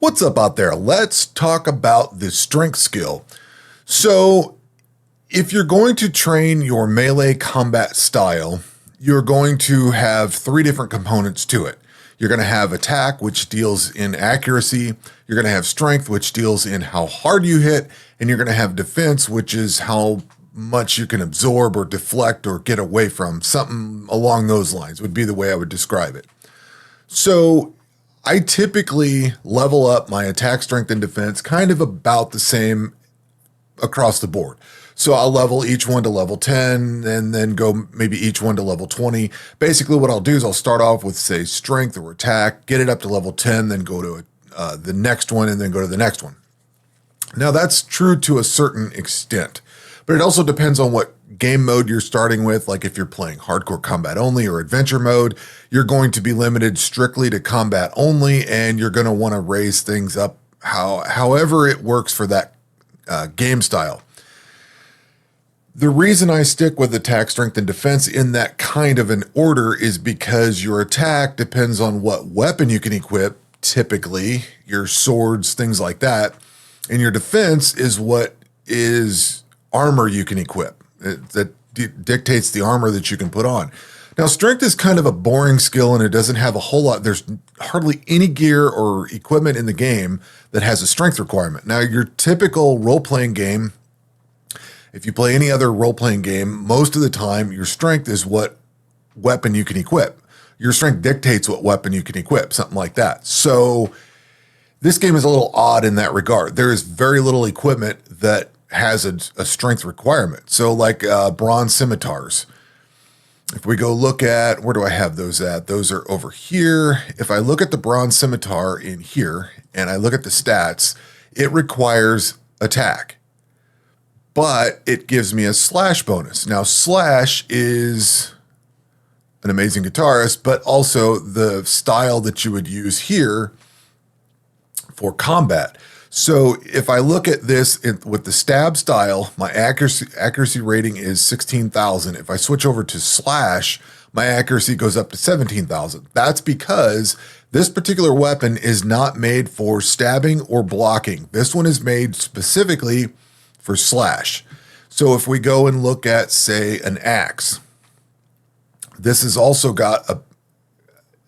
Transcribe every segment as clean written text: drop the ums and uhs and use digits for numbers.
What's up out there? Let's talk about the strength skill. So, if you're going to train your melee combat style, you're going to have three different components to it. You're going to have attack, which deals in accuracy. You're going to have strength, which deals in how hard you hit. And you're going to have defense, which is how much you can absorb or deflect or get away from. Something along those lines would be the way I would describe it. So, I typically level up my attack, strength, and defense kind of about the same across the board. So I'll level each one to level 10 and then go maybe each one to level 20. Basically what I'll do is I'll start off with, say, strength or attack, get it up to level 10, then go to the next one and then go to the next one. Now that's true to a certain extent, but it also depends on what game mode you're starting with. Like if you're playing hardcore combat only or adventure mode, you're going to be limited strictly to combat only, and you're going to want to raise things up however it works for that game style. The reason I stick with attack, strength, and defense in that kind of an order is because your attack depends on what weapon you can equip, typically your swords, things like that, and your defense is what is armor you can equip. That dictates the armor that you can put on. Now, strength is kind of a boring skill, and it doesn't have a whole lot. There's hardly any gear or equipment in the game that has a strength requirement. Now, your typical role-playing game, if you play any other role-playing game, most of the time, your strength is what weapon you can equip. Your strength dictates what weapon you can equip, something like that. So this game is a little odd in that regard. There is very little equipment that has a strength requirement. So like bronze scimitars. If we go look at, where do I have those at? Those are over here. If I look at the bronze scimitar in here and I look at the stats, it requires attack, but it gives me a slash bonus. Now Slash is an amazing guitarist, but also the style that you would use here for combat. So if I look at this with the stab style, my accuracy rating is 16,000. If I switch over to Slash, my accuracy goes up to 17,000. That's because this particular weapon is not made for stabbing or blocking. This one is made specifically for Slash. So if we go and look at, say, an axe, this has also got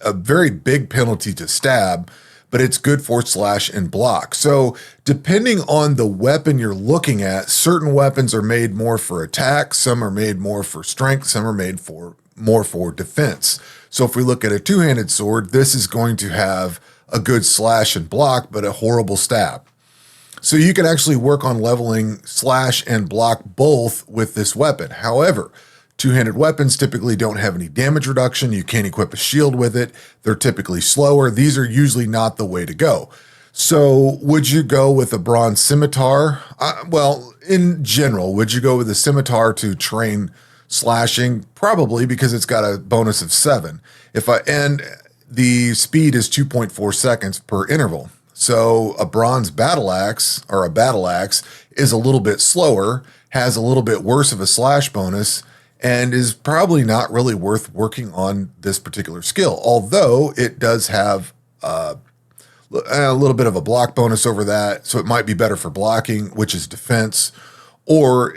a very big penalty to stab, but it's good for slash and block. So depending on the weapon you're looking at, certain weapons are made more for attack, some are made more for strength, some are made more for defense. So if we look at a two-handed sword, this is going to have a good slash and block, but a horrible stab. So you can actually work on leveling slash and block both with this weapon. However, two-handed weapons typically don't have any damage reduction. You can't equip a shield with it. They're typically slower. These are usually not the way to go. So would you go with a bronze scimitar? Well, in general, would you go with a scimitar to train slashing? Probably, because it's got a bonus of 7. And the speed is 2.4 seconds per interval. So a bronze battle axe or a battle axe is a little bit slower, has a little bit worse of a slash bonus, and is probably not really worth working on this particular skill, although it does have a little bit of a block bonus over that, so it might be better for blocking, which is defense, or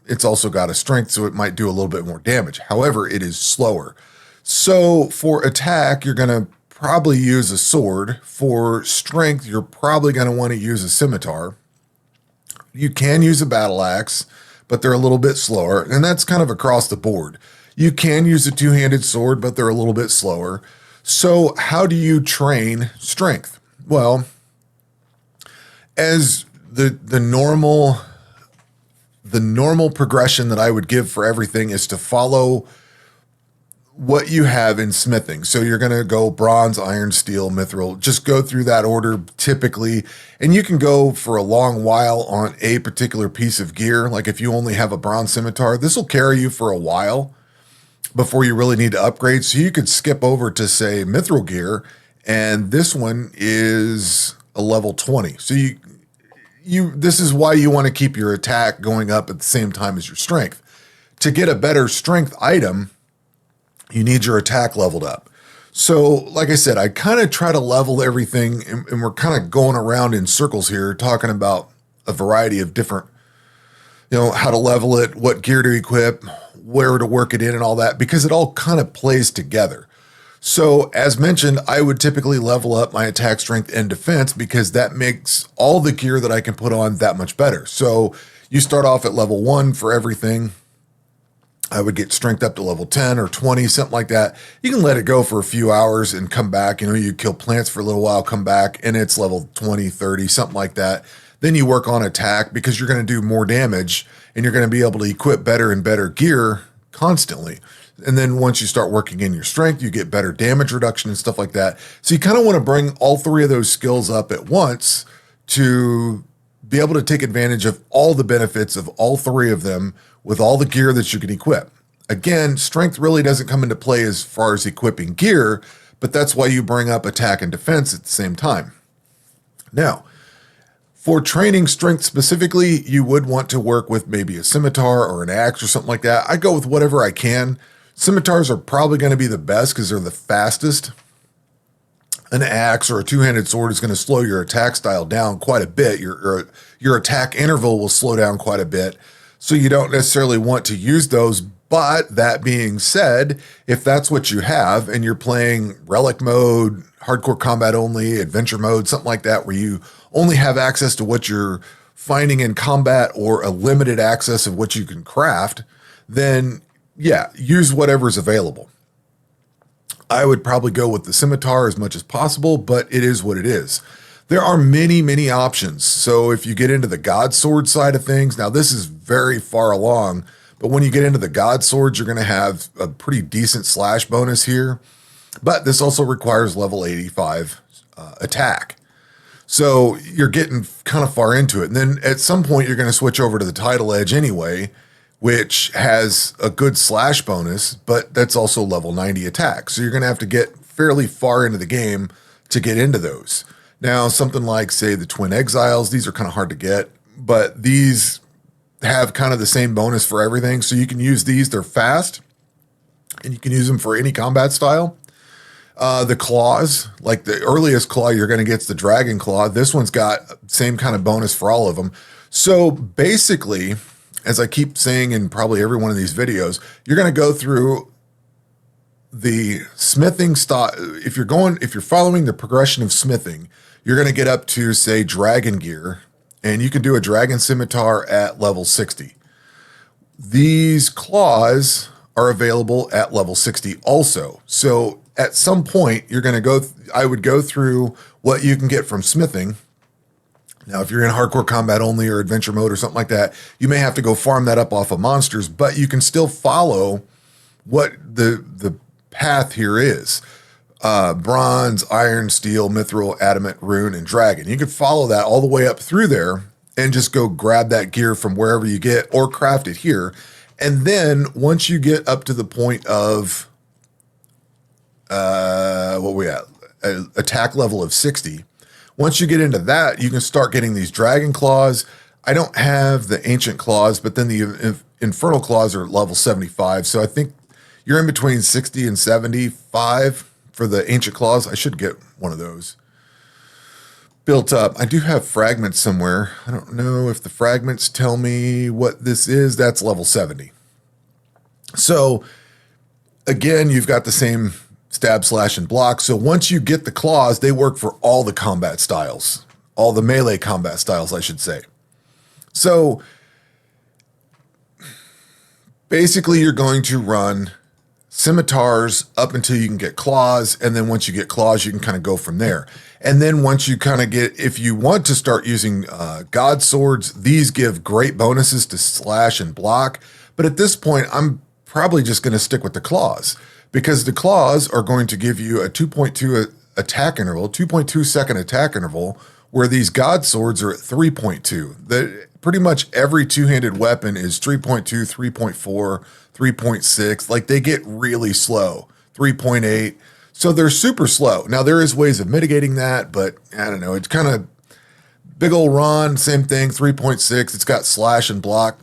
it's also got a strength, so it might do a little bit more damage. However, it is slower. So for attack, you're going to probably use a sword. For strength, you're probably going to want to use a scimitar. You can use a battle axe, but they're a little bit slower, and that's kind of across the board. You can use a two-handed sword, but they're a little bit slower. So how do you train strength? Well, as the normal progression that I would give for everything is to follow what you have in smithing. So you're going to go bronze, iron, steel, mithril, just go through that order typically. And you can go for a long while on a particular piece of gear. Like if you only have a bronze scimitar, this will carry you for a while before you really need to upgrade. So you could skip over to, say, mithril gear, and this one is a level 20. So this is why you want to keep your attack going up at the same time as your strength. To get a better strength item, you need your attack leveled up. So, like I said, I kind of try to level everything, and we're kind of going around in circles here, talking about a variety of different, how to level it, what gear to equip, where to work it in, and all that, because it all kind of plays together. So, as mentioned, I would typically level up my attack, strength, and defense because that makes all the gear that I can put on that much better. So, you start off at level 1 for everything. I would get strength up to level 10 or 20, something like that. You can let it go for a few hours and come back. You kill plants for a little while, come back, and it's level 20, 30, something like that. Then you work on attack because you're going to do more damage and you're going to be able to equip better and better gear constantly. And then once you start working in your strength, you get better damage reduction and stuff like that. So you kind of want to bring all 3 of those skills up at once to be able to take advantage of all the benefits of all 3 of them with all the gear that you can equip. Again, strength really doesn't come into play as far as equipping gear, but that's why you bring up attack and defense at the same time. Now, for training strength specifically, you would want to work with maybe a scimitar or an axe or something like that. I go with whatever I can. Scimitars are probably going to be the best because they're the fastest. An axe or a two-handed sword is going to slow your attack style down quite a bit. Your attack interval will slow down quite a bit. So you don't necessarily want to use those. But that being said, if that's what you have and you're playing relic mode, hardcore combat only, adventure mode, something like that, where you only have access to what you're finding in combat or a limited access of what you can craft, then yeah, use whatever's available. I would probably go with the scimitar as much as possible, but it is what it is. There are many, many options. So if you get into the God Sword side of things, now this is very far along, but when you get into the God Swords, you're going to have a pretty decent slash bonus here. But this also requires level 85 attack. So you're getting kind of far into it. And then at some point, you're going to switch over to the Tidal Edge anyway, which has a good slash bonus, but that's also level 90 attack. So you're going to have to get fairly far into the game to get into those. Now, something like, say, the Twin Exiles, these are kind of hard to get, but these have kind of the same bonus for everything. So you can use these. They're fast, and you can use them for any combat style. The claws, like the earliest claw you're going to get is the Dragon Claw. This one's got same kind of bonus for all of them. So basically, as I keep saying in probably every one of these videos, you're going to go through the smithing style. If you're following the progression of smithing, you're going to get up to, say, dragon gear, and you can do a dragon scimitar at level 60. These claws are available at level 60 also. So at some point, you're going to I would go through what you can get from smithing. Now, if you're in hardcore combat only or adventure mode or something like that, you may have to go farm that up off of monsters, but you can still follow what the path here is. Bronze, iron, steel, mithril, adamant, rune, and dragon. You can follow that all the way up through there and just go grab that gear from wherever you get or craft it here. And then once you get up to the point of what we at? Attack level of 60. Once you get into that, you can start getting these dragon claws. I don't have the ancient claws, but then the infernal claws are level 75. So I think you're in between 60 and 75 for the ancient claws. I should get one of those built up. I do have fragments somewhere. I don't know if the fragments tell me what this is. That's level 70. So again, you've got the same stab, slash, and block. So once you get the claws, they work for all the combat styles, all the melee combat styles, I should say. So basically, you're going to run scimitars up until you can get claws. And then once you get claws, you can kind of go from there. And then once you kind of get, if you want to start using God swords, these give great bonuses to slash and block. But at this point, I'm probably just going to stick with the claws, because the claws are going to give you a 2.2 attack interval, 2.2 second attack interval, where these God swords are at 3.2. Pretty much every two-handed weapon is 3.2, 3.4, 3.6. Like, they get really slow, 3.8. So they're super slow. Now, there is ways of mitigating that, but I don't know. It's kind of big old Ron, same thing, 3.6. It's got slash and block.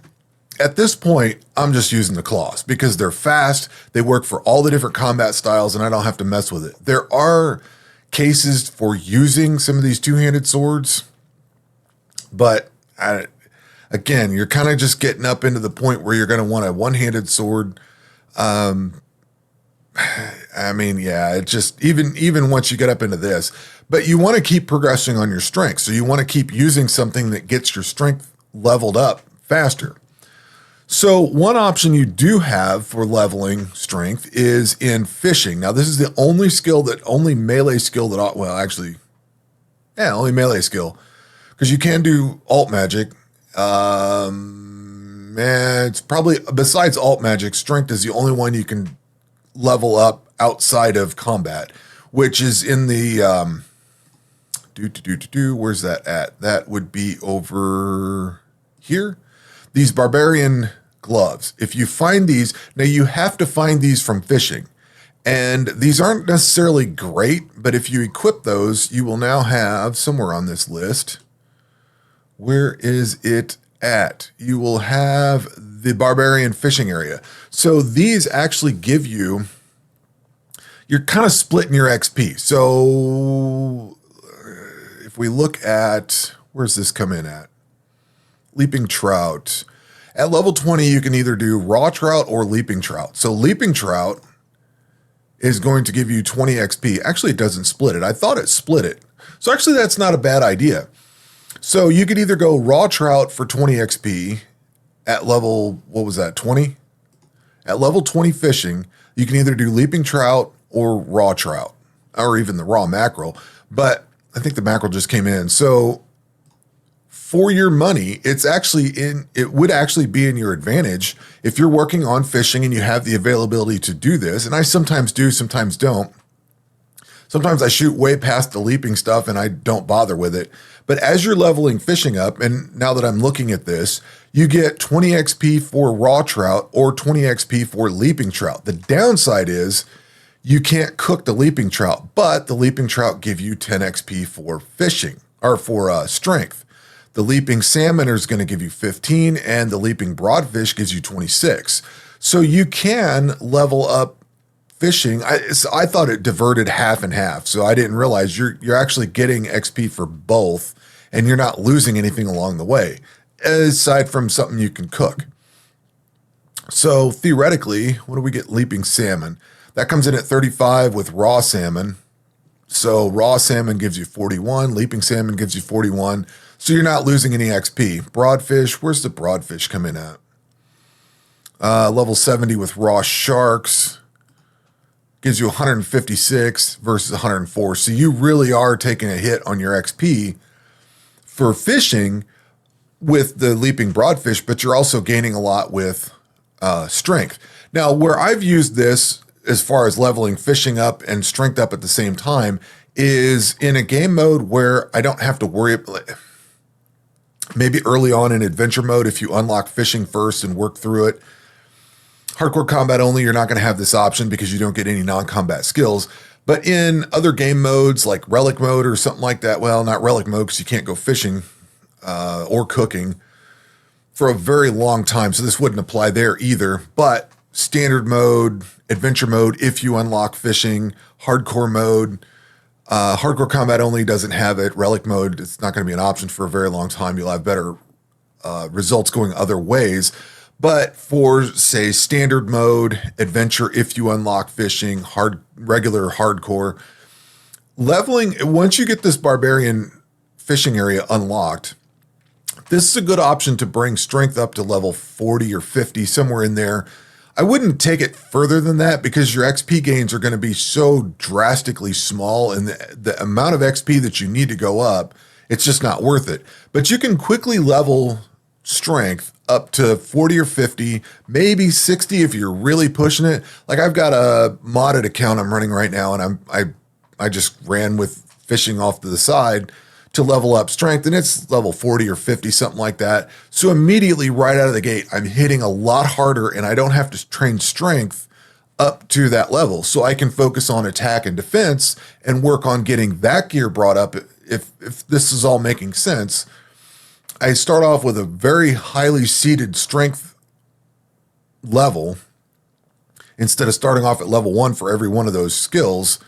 at this point, I'm just using the claws because they're fast. They work for all the different combat styles and I don't have to mess with it. There are cases for using some of these two-handed swords, but again, you're kind of just getting up into the point where you're going to want a one-handed sword. I mean, yeah, it just, even once you get up into this, but you want to keep progressing on your strength. So you want to keep using something that gets your strength leveled up faster. So one option you do have for leveling strength is in fishing. Now, this is the only melee skill that, only melee skill, because you can do alt magic. It's probably, besides alt magic, strength is the only one you can level up outside of combat, which is in the, where's that at? That would be over here. These barbarian gloves. If you find these, now you have to find these from fishing. And these aren't necessarily great, but if you equip those, you will now have somewhere on this list. Where is it at? You will have the barbarian fishing area. So these actually give you, you're kind of splitting your XP. So if we look at, where's this come in at? Leaping trout. At level 20, you can either do raw trout or leaping trout. So leaping trout is going to give you 20 XP. Actually, it doesn't split it. I thought it split it. So actually, that's not a bad idea. So you could either go raw trout for 20 XP at level, 20? At level 20 fishing, you can either do leaping trout or raw trout, or even the raw mackerel. But I think the mackerel just came in. So for your money, it would actually be in your advantage if you're working on fishing and you have the availability to do this. And I sometimes do, sometimes don't. Sometimes I shoot way past the leaping stuff and I don't bother with it. But as you're leveling fishing up, and now that I'm looking at this, you get 20 XP for raw trout or 20 XP for leaping trout. The downside is you can't cook the leaping trout, but the leaping trout give you 10 XP for fishing, or for strength. The leaping salmon is going to give you 15, and the leaping broadfish gives you 26. So you can level up fishing. I thought it diverted half and half, so I didn't realize you're actually getting XP for both, and you're not losing anything along the way, aside from something you can cook. So theoretically, what do we get? Leaping salmon. That comes in at 35 with raw salmon. So raw salmon gives you 41, leaping salmon gives you 41. So you're not losing any XP. Broadfish, where's the broadfish come in at? Level 70 with raw sharks gives you 156 versus 104. So you really are taking a hit on your XP for fishing with the leaping broadfish, but you're also gaining a lot with strength. Now, where I've used this as far as leveling fishing up and strength up at the same time is in a game mode where I don't have to worry. Maybe early on in adventure mode, if you unlock fishing first and work through it. Hardcore combat only, you're not going to have this option because you don't get any non-combat skills. But in other game modes like relic mode or something like that, well, not relic mode because you can't go fishing or cooking for a very long time. So this wouldn't apply there either. But standard mode, adventure mode, if you unlock fishing, hardcore mode, hardcore combat only doesn't have it. Relic mode, it's not going to be an option for a very long time. You'll have better results going other ways. But for, say, standard mode, adventure, if you unlock fishing, regular hardcore, leveling, once you get this barbarian fishing area unlocked, this is a good option to bring strength up to level 40 or 50, somewhere in there. I wouldn't take it further than that because your XP gains are going to be so drastically small, and the amount of XP that you need to go up, it's just not worth it. But you can quickly level strength up to 40 or 50, maybe 60 if you're really pushing it. Like I've got a modded account I'm running right now, and I just ran with fishing off to the side to level up strength, and it's level 40 or 50, something like that. So immediately right out of the gate, I'm hitting a lot harder, and I don't have to train strength up to that level. So I can focus on attack and defense and work on getting that gear brought up. If this is all making sense, I start off with a very highly seeded strength level, instead of starting off at level 1 for every one of those skills,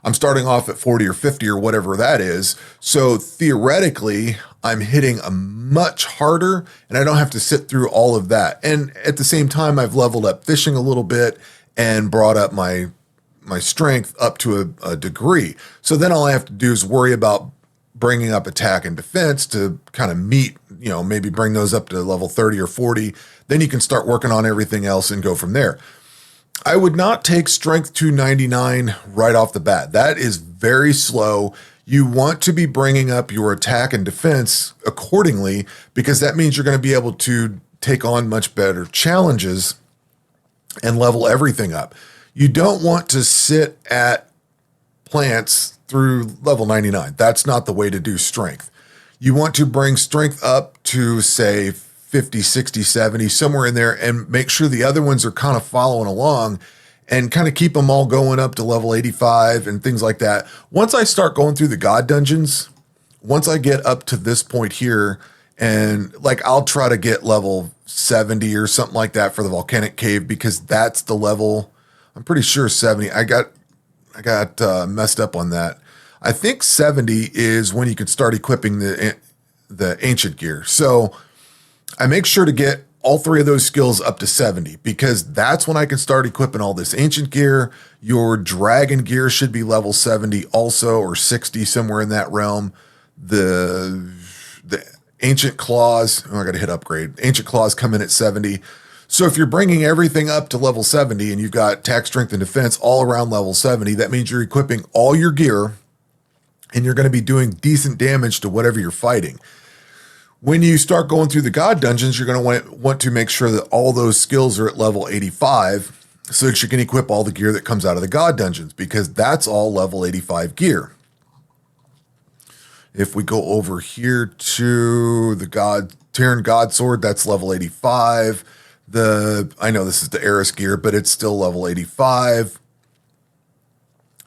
I'm starting off at 40 or 50 or whatever that is. So theoretically, I'm hitting a much harder, and I don't have to sit through all of that. And at the same time, I've leveled up fishing a little bit and brought up my strength up to a degree. So then all I have to do is worry about bringing up attack and defense to kind of meet, maybe bring those up to level 30 or 40. Then you can start working on everything else and go from there. I would not take strength to 99 right off the bat. That is very slow. You want to be bringing up your attack and defense accordingly, because that means you're going to be able to take on much better challenges and level everything up. You don't want to sit at plants through level 99. That's not the way to do strength. You want to bring strength up to, say, 50, 60, 70, somewhere in there, and make sure the other ones are kind of following along and kind of keep them all going up to level 85 and things like that. Once I start going through the God dungeons, once I get up to this point here, and like I'll try to get level 70 or something like that for the volcanic cave, because that's the level, I'm pretty sure 70. I got messed up on that. I think 70 is when you can start equipping the ancient gear. So I make sure to get all three of those skills up to 70, because that's when I can start equipping all this ancient gear. Your dragon gear should be level 70 also, or 60, somewhere in that realm. The ancient claws, I got to hit upgrade. Ancient claws come in at 70. So if you're bringing everything up to level 70 and you've got attack, strength, and defense all around level 70, that means you're equipping all your gear and you're going to be doing decent damage to whatever you're fighting. When you start going through the God dungeons, you're going to want to make sure that all those skills are at level 85 so that you can equip all the gear that comes out of the God dungeons, because that's all level 85 gear. If we go over here to the Terran God Sword, that's level 85. I know this is the Eris gear, but it's still level 85.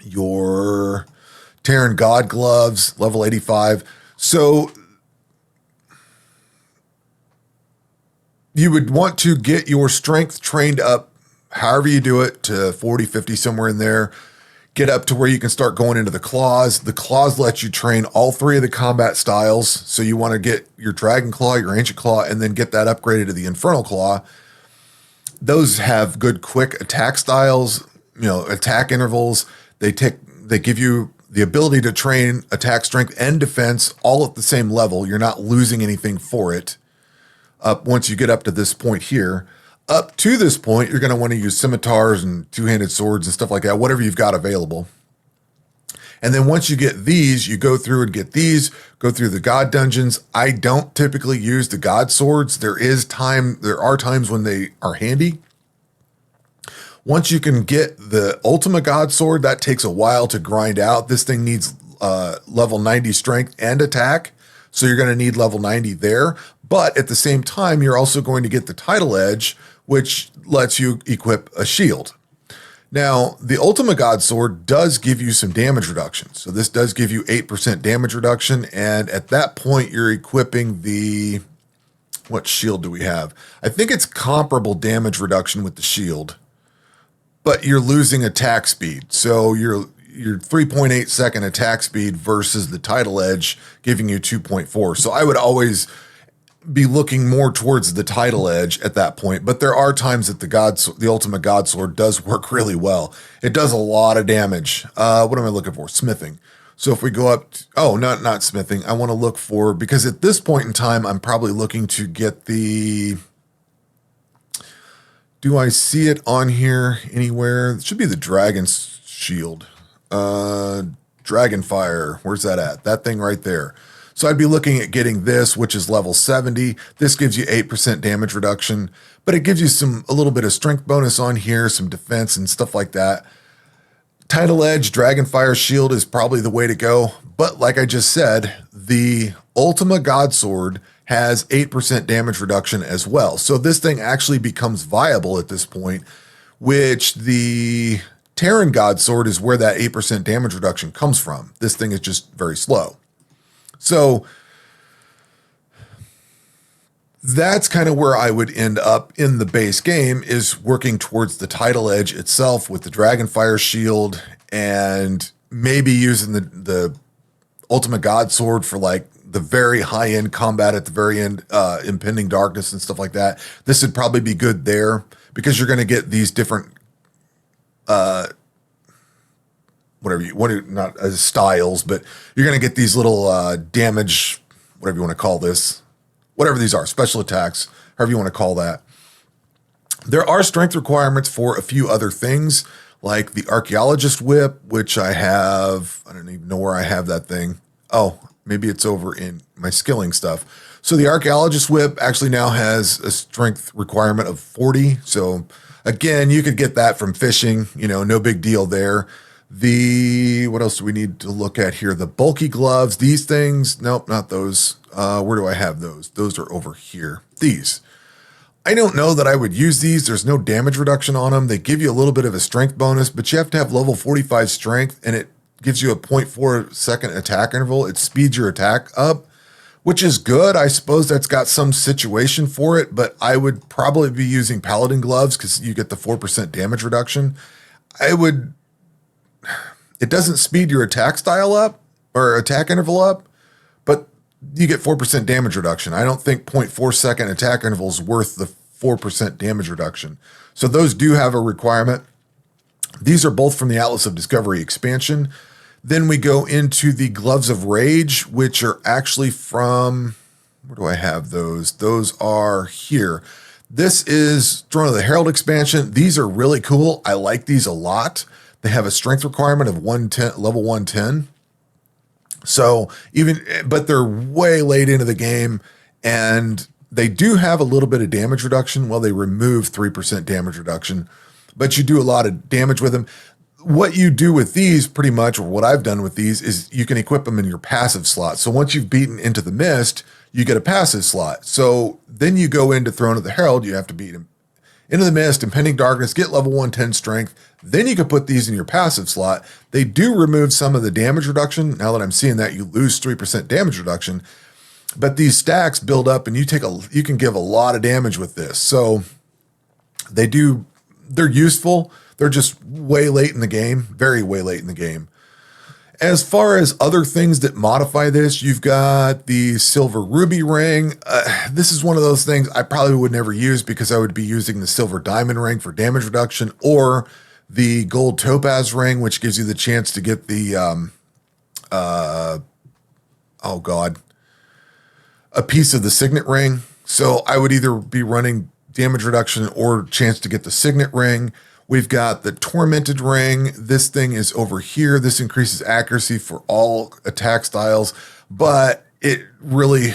Your Terran God Gloves, level 85. So you would want to get your strength trained up, however you do it, to 40, 50, somewhere in there. Get up to where you can start going into the claws. The claws let you train all three of the combat styles. So you want to get your Dragon Claw, your Ancient Claw, and then get that upgraded to the Infernal Claw. Those have good quick attack styles, attack intervals. They give you the ability to train attack, strength, and defense all at the same level. You're not losing anything for it. Once you get up to this point here. Up to this point, you're going to want to use scimitars and two-handed swords and stuff like that, whatever you've got available. And then once you get these, you go through and get these, go through the God dungeons. I don't typically use the God swords. There are times when they are handy. Once you can get the Ultima God sword, that takes a while to grind out. This thing needs level 90 strength and attack. So you're going to need level 90 there. But at the same time, you're also going to get the Tidal Edge, which lets you equip a shield. Now, the Ultima God Sword does give you some damage reduction. So this does give you 8% damage reduction. And at that point, you're equipping what shield do we have? I think it's comparable damage reduction with the shield, but you're losing attack speed. So your 3.8 second attack speed versus the Tidal Edge giving you 2.4. So I would always be looking more towards the Tidal Edge at that point. But there are times that the Ultimate God Sword does work really well. It does a lot of damage. What am I looking for? Smithing. So if we go up, not smithing. I want to look for, because at this point in time, I'm probably looking to get do I see it on here anywhere? It should be the Dragon's Shield. Dragonfire. Where's that at? That thing right there. So I'd be looking at getting this, which is level 70. This gives you 8% damage reduction, but it gives you a little bit of strength bonus on here, some defense and stuff like that. Tidal Edge, Dragonfire Shield is probably the way to go. But like I just said, the Ultima God Sword has 8% damage reduction as well. So this thing actually becomes viable at this point, which the Terran God Sword is where that 8% damage reduction comes from. This thing is just very slow. So That's kind of where I would end up in the base game, is working towards the title edge itself with the Dragonfire Shield, and maybe using the Ultimate God Sword for like the very high end combat at the very end, impending darkness and stuff like that. This would probably be good there because you're going to get these different, whatever you want to, not as styles, but you're going to get these little damage, whatever you want to call this, whatever these are, special attacks, however you want to call that. There are strength requirements for a few other things, like the Archaeologist Whip, which I have. I don't even know where I have that thing. Oh, maybe it's over in my skilling stuff. So the Archaeologist Whip actually now has a strength requirement of 40. So again, you could get that from fishing, no big deal there. What else do we need to look at here? The bulky gloves, these things. Nope, not those. Where do I have those? Those are over here. These. I don't know that I would use these. There's no damage reduction on them. They give you a little bit of a strength bonus, but you have to have level 45 strength, and it gives you a 0.4 second attack interval. It speeds your attack up, which is good. I suppose that's got some situation for it, but I would probably be using Paladin gloves because you get the 4% damage reduction. It doesn't speed your attack style up or attack interval up, but you get 4% damage reduction. I don't think 0.4 second attack interval is worth the 4% damage reduction. So those do have a requirement. These are both from the Atlas of Discovery expansion. Then we go into the Gloves of Rage, which are actually from, where do I have those? Those are here. This is Throne of the Herald expansion. These are really cool. I like these a lot. They have a strength requirement of 110, level 110. So but they're way late into the game, and they do have a little bit of damage reduction. Well, they remove 3% damage reduction, but you do a lot of damage with them. What you do with these pretty much, or what I've done with these, is you can equip them in your passive slot. So once you've beaten Into the Mist, you get a passive slot. So then you go into Throne of the Herald, you have to beat him. Into the Mist, Impending Darkness, get level 110 strength. Then you can put these in your passive slot. They do remove some of the damage reduction. Now that I'm seeing that, you lose 3% damage reduction. But these stacks build up, and you can give a lot of damage with this. So they're useful. They're just way late in the game, very way late in the game. As far as other things that modify this, you've got the Silver Ruby Ring. This is one of those things I probably would never use because I would be using the Silver Diamond Ring for damage reduction, or the Gold Topaz Ring, which gives you the chance to get the, a piece of the Signet Ring. So I would either be running damage reduction or chance to get the Signet Ring. We've got the Tormented Ring. This thing is over here. This increases accuracy for all attack styles, but it really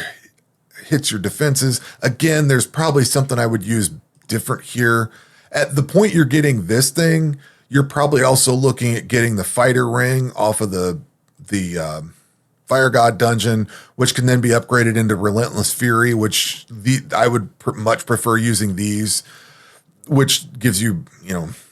hits your defenses. Again, there's probably something I would use different here. At the point you're getting this thing, you're probably also looking at getting the Fighter Ring off of the Fire God dungeon, which can then be upgraded into Relentless Fury, which I would much prefer using these, which gives you,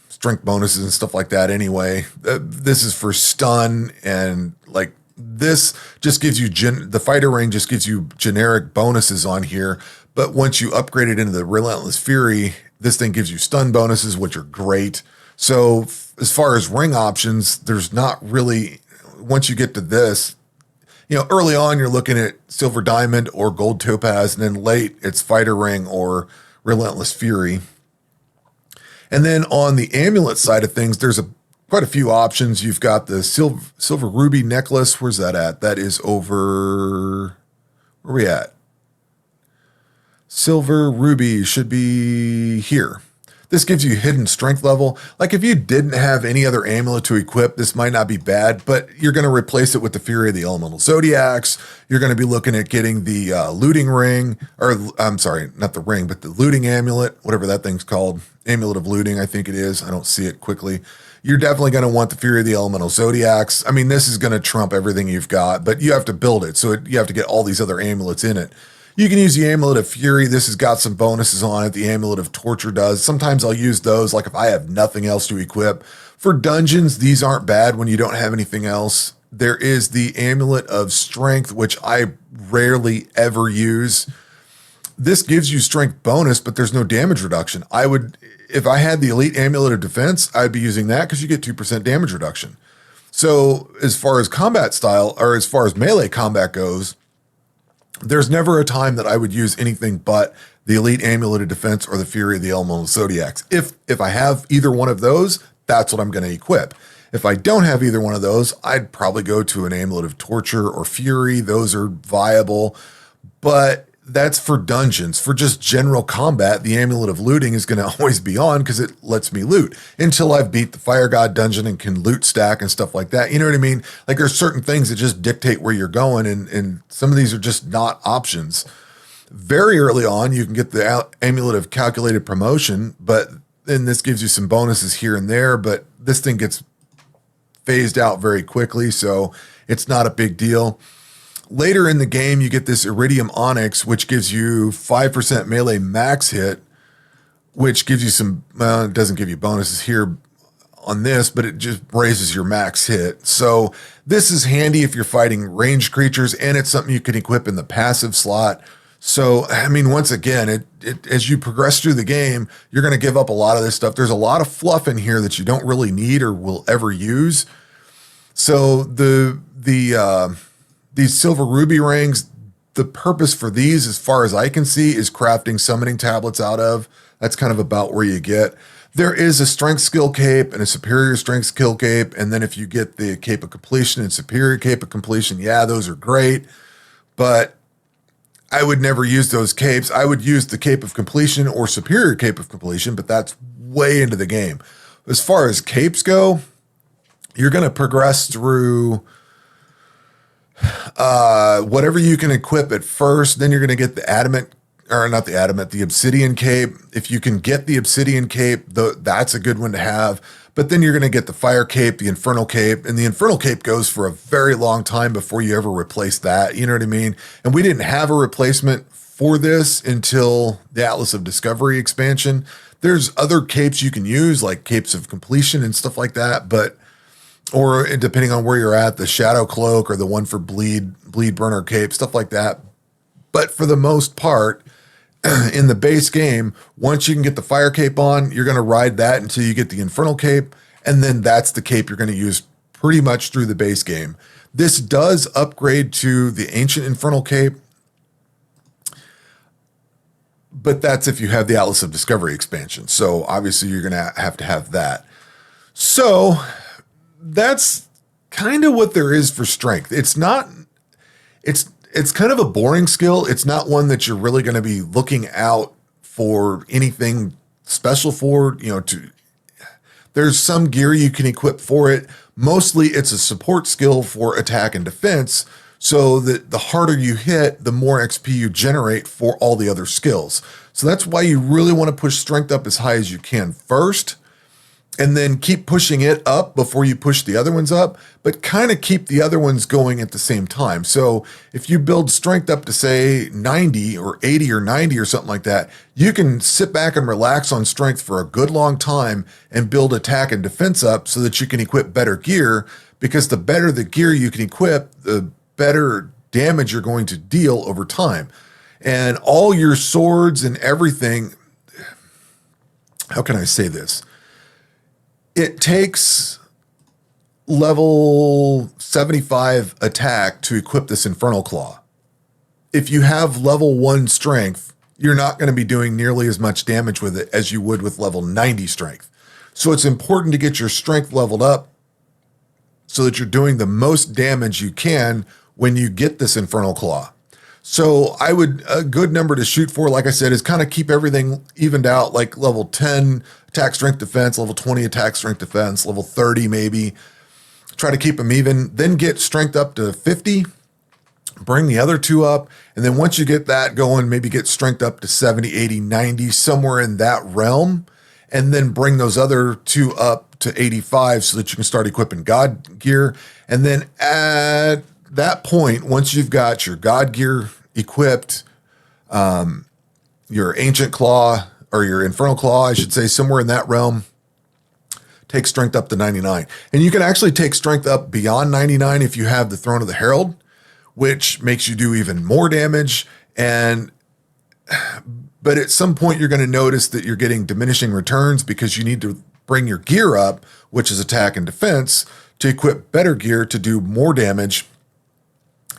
strength bonuses and stuff like that anyway. This is for stun, and like this just gives you, the Fighter Ring just gives you generic bonuses on here. But once you upgrade it into the Relentless Fury, this thing gives you stun bonuses, which are great. So as far as ring options, there's not really, once you get to this, early on, you're looking at Silver Diamond or Gold Topaz, and then late, it's Fighter Ring or Relentless Fury. And then on the amulet side of things, there's quite a few options. You've got the Silver Ruby Necklace. Where's that at? That is over, where are we at? Silver Ruby should be here. This gives you hidden strength level. Like if you didn't have any other amulet to equip, this might not be bad, but you're going to replace it with the Fury of the Elemental Zodiacs. You're going to be looking at getting the looting ring, or I'm sorry, not the ring, but the looting amulet, whatever that thing's called. Amulet of Looting, I think it is. I don't see it quickly. You're definitely going to want the Fury of the Elemental Zodiacs. I mean, this is going to trump everything you've got, but you have to build it. So you have to get all these other amulets in it. You can use the Amulet of Fury. This has got some bonuses on it. The Amulet of Torture does. Sometimes I'll use those, like if I have nothing else to equip. For dungeons, these aren't bad when you don't have anything else. There is the Amulet of Strength, which I rarely ever use. This gives you strength bonus, but there's no damage reduction. If I had the Elite Amulet of Defense, I'd be using that because you get 2% damage reduction. So as far as combat style, or as far as melee combat goes, there's never a time that I would use anything but the Elite Amulet of Defense or the Fury of the Elemental Zodiacs. If I have either one of those, that's what I'm going to equip. If I don't have either one of those, I'd probably go to an Amulet of Torture or Fury. Those are viable, but that's for dungeons. For just general combat, the Amulet of Looting is going to always be on because it lets me loot until I've beat the Fire God dungeon and can loot stack and stuff like that. You know what I mean? Like there's certain things that just dictate where you're going, and some of these are just not options. Very early on, you can get the Amulet of Calculated Promotion, but then this gives you some bonuses here and there, but this thing gets phased out very quickly, so it's not a big deal. Later in the game, you get this Iridium Onyx, which gives you 5% melee max hit, which gives you some, it doesn't give you bonuses here on this, but it just raises your max hit. So this is handy if you're fighting ranged creatures, and it's something you can equip in the passive slot. So, I mean, once again, as you progress through the game, you're going to give up a lot of this stuff. There's a lot of fluff in here that you don't really need or will ever use. So these silver ruby rings, the purpose for these, as far as I can see, is crafting summoning tablets out of. That's kind of about where you get. There is a strength skill cape and a superior strength skill cape. And then if you get the cape of completion and superior cape of completion, yeah, those are great. But I would never use those capes. I would use the cape of completion or superior cape of completion, but that's way into the game. As far as capes go, you're going to progress through whatever you can equip at first. Then you're going to get the obsidian cape. If you can get the obsidian cape, that's a good one to have. But then you're going to get the fire cape, the infernal cape, and the infernal cape goes for a very long time before you ever replace that. You know what I mean? And we didn't have a replacement for this until the Atlas of Discovery expansion. There's other capes you can use, like capes of completion and stuff like that, or depending on where you're at, the Shadow Cloak or the one for Bleed Burner cape, stuff like that. But for the most part, in the base game, once you can get the fire cape on, you're going to ride that until you get the infernal cape, and then that's the cape you're going to use pretty much through the base game. This does upgrade to the ancient infernal cape, but that's if you have the Atlas of Discovery expansion. So obviously you're going to have that. So that's kind of what there is for strength. It's kind of a boring skill. It's not one that you're really going to be looking out for anything special for. There's some gear you can equip for it. Mostly it's a support skill for attack and defense, so that the harder you hit, the more XP you generate for all the other skills. So that's why you really want to push strength up as high as you can first, and then keep pushing it up before you push the other ones up, but kind of keep the other ones going at the same time. So if you build strength up to, say, 90 or 80 or 90 or something like that, you can sit back and relax on strength for a good long time and build attack and defense up so that you can equip better gear, because the better the gear you can equip, the better damage you're going to deal over time. And all your swords and everything, how can I say this? It takes level 75 attack to equip this Infernal Claw. If you have level 1 strength, you're not going to be doing nearly as much damage with it as you would with level 90 strength. So it's important to get your strength leveled up so that you're doing the most damage you can when you get this Infernal Claw. So a good number to shoot for, like I said, is kind of keep everything evened out, like level 10 attack, strength, defense, level 20 attack, strength, defense, level 30 maybe. Try to keep them even, then get strength up to 50, bring the other two up, and then once you get that going, maybe get strength up to 70, 80, 90, somewhere in that realm, and then bring those other two up to 85 so that you can start equipping God gear. And then at that point, once you've got your God gear equipped, your ancient claw or your infernal claw, I should say, somewhere in that realm, take strength up to 99. And you can actually take strength up beyond 99 if you have the Throne of the Herald, which makes you do even more damage. And But at some point, you're going to notice that you're getting diminishing returns because you need to bring your gear up, which is attack and defense, to equip better gear to do more damage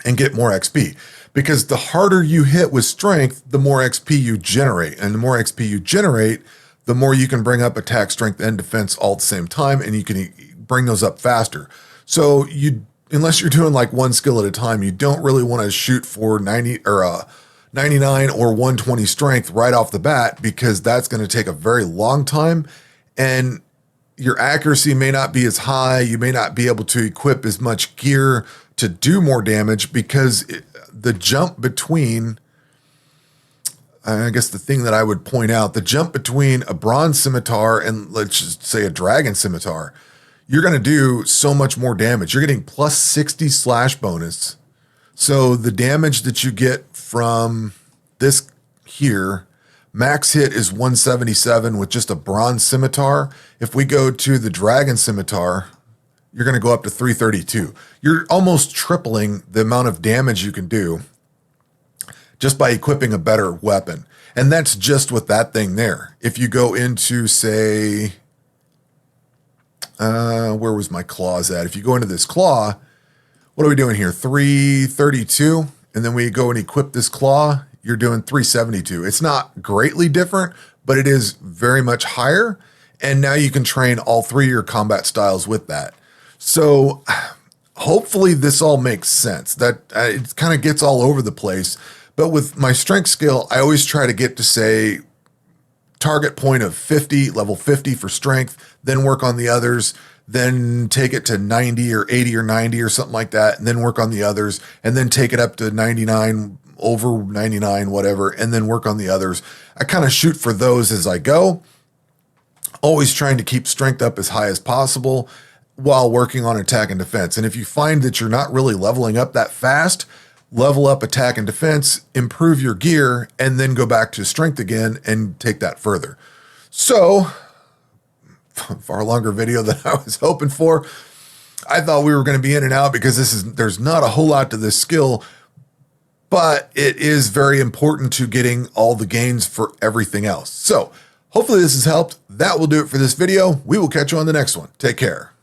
and get more XP. Because the harder you hit with strength, the more XP you generate. And the more XP you generate, the more you can bring up attack, strength, and defense all at the same time, and you can bring those up faster. So unless you're doing like one skill at a time, you don't really want to shoot for 90 or 99 or 120 strength right off the bat, because that's going to take a very long time, and your accuracy may not be as high. You may not be able to equip as much gear to do more damage, because the jump between, I guess the thing that I would point out, the jump between a bronze scimitar and let's just say a dragon scimitar, you're going to do so much more damage. You're getting plus 60 slash bonus. So the damage that you get from this here, max hit is 177 with just a bronze scimitar. If we go to the dragon scimitar, you're going to go up to 332. You're almost tripling the amount of damage you can do just by equipping a better weapon. And that's just with that thing there. If you go into, say, where was my claws at? If you go into this claw, what are we doing here? 332. And then we go and equip this claw, you're doing 372. It's not greatly different, but it is very much higher. And now you can train all three of your combat styles with that. So hopefully this all makes sense. That it kind of gets all over the place. But with my strength skill, I always try to get to, say, target point of 50, level 50 for strength, then work on the others, then take it to 90 or 80 or 90 or something like that, and then work on the others, and then take it up to 99, over 99, whatever, and then work on the others. I kind of shoot for those as I go, always trying to keep strength up as high as possible while working on attack and defense. And if you find that you're not really leveling up that fast, level up attack and defense, improve your gear, and then go back to strength again and take that further. So, far longer video than I was hoping for. I thought we were going to be in and out because there's not a whole lot to this skill, but it is very important to getting all the gains for everything else. So, hopefully this has helped. That will do it for this video. We will catch you on the next one. Take care.